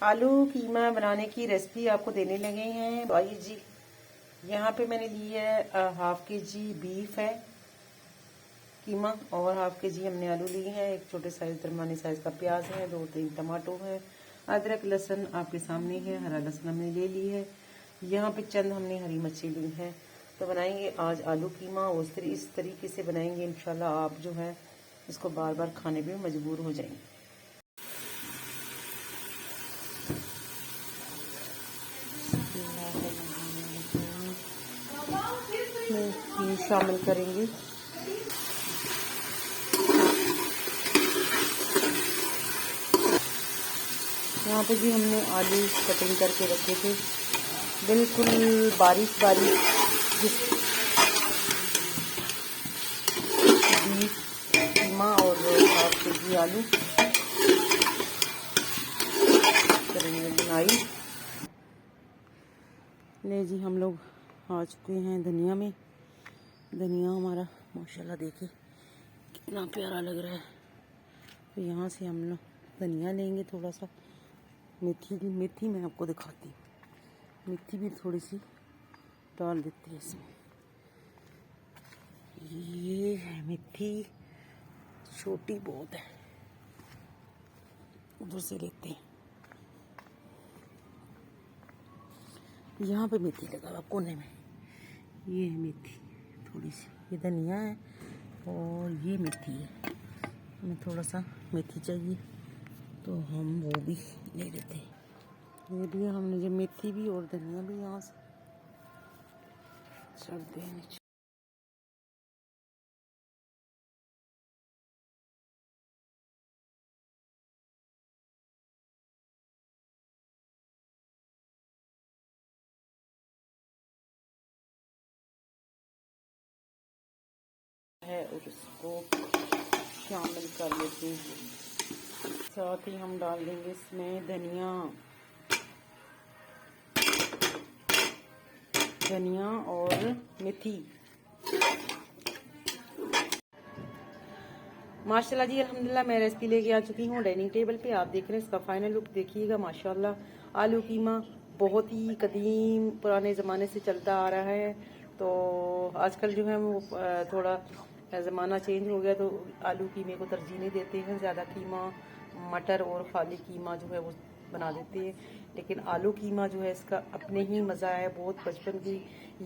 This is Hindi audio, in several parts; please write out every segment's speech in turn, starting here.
आलू कीमा बनाने की रेसिपी आपको देने लगे हैं। आइए जी, यहाँ पे मैंने ली है हाफ के जी बीफ है कीमा, और हाफ के जी हमने आलू लिए हैं। एक छोटे साइज दरमियाने साइज का प्याज है, 2-3 टमाटो है, अदरक लहसुन आपके सामने है, हरा लहसुन हमने ले ली है। यहाँ पे चंद हमने हरी मिर्ची ली है। तो बनाएंगे आज आलू कीमा, इस तरीके से बनाएंगे इंशाल्लाह आप जो है इसको बार बार खाने पे मजबूर हो जाएंगे। ये शामिल करेंगे। यहाँ पे जी हमने आलू कटिंग करके रखे थे, बिल्कुल बारीक बारीक। बीफ कीमा और हाफ के जी आलू करेंगे बुनाई। ले जी हम लोग आ चुके हैं धनिया में। धनिया हमारा माशाल्लाह देखिए कितना प्यारा लग रहा है। तो यहाँ से हम लोग धनिया लेंगे, थोड़ा सा मेथी मैं आपको दिखाती हूँ। मेथी भी थोड़ी सी डाल देती है इसमें। ये है मेथी, छोटी बहुत है, उधर से लेते हैं। यहाँ पे मेथी लगा हुआ कोने में, ये है मेथी थोड़ी सी। ये धनिया है और ये मेथी है। हमें थोड़ा सा मेथी चाहिए तो हम वो भी ले लेते हैं। ये भी हमने जो मेथी भी और धनिया भी यहाँ से चढ़ते हैं नीचे। है और उसको शामिल कर लेते हैं। साथ ही हम डाल देंगे इसमें धनिया और मेथी। माशाल्लाह जी अल्हम्दुलिल्लाह मैं रेसिपी लेके आ चुकी हूँ डाइनिंग टेबल पे। आप देख रहे हैं इसका फाइनल लुक देखिएगा। माशाल्लाह आलू कीमा बहुत ही कदीम पुराने ज़माने से चलता आ रहा है। तो आजकल जो है वो थोड़ा ज़माना चेंज हो गया, तो आलू कीमे को तरजीह नहीं देते हैं, ज़्यादा कीमा मटर और खाली कीमा जो है वो बना देते हैं। लेकिन आलू कीमा जो है इसका अपने ही मज़ा है, बहुत बचपन की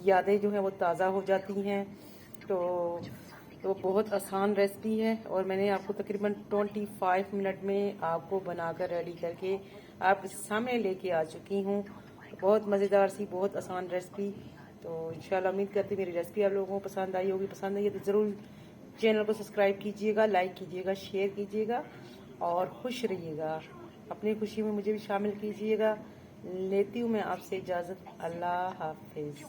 यादें जो है वो ताज़ा हो जाती हैं। तो बहुत आसान रेसिपी है और मैंने आपको तकरीबन 25 मिनट में आपको बनाकर रेडी करके आपके सामने लेके आ चुकी हूँ। बहुत मज़ेदार सी, बहुत आसान रेसिपी। तो इंशाल्लाह उम्मीद करती मेरी रेसिपी आप लोगों को पसंद आई होगी। पसंद आई है तो ज़रूर चैनल को सब्सक्राइब कीजिएगा, लाइक कीजिएगा, शेयर कीजिएगा और खुश रहिएगा। अपनी खुशी में मुझे भी शामिल कीजिएगा। लेती हूँ मैं आपसे इजाज़त। अल्लाह हाफिज़।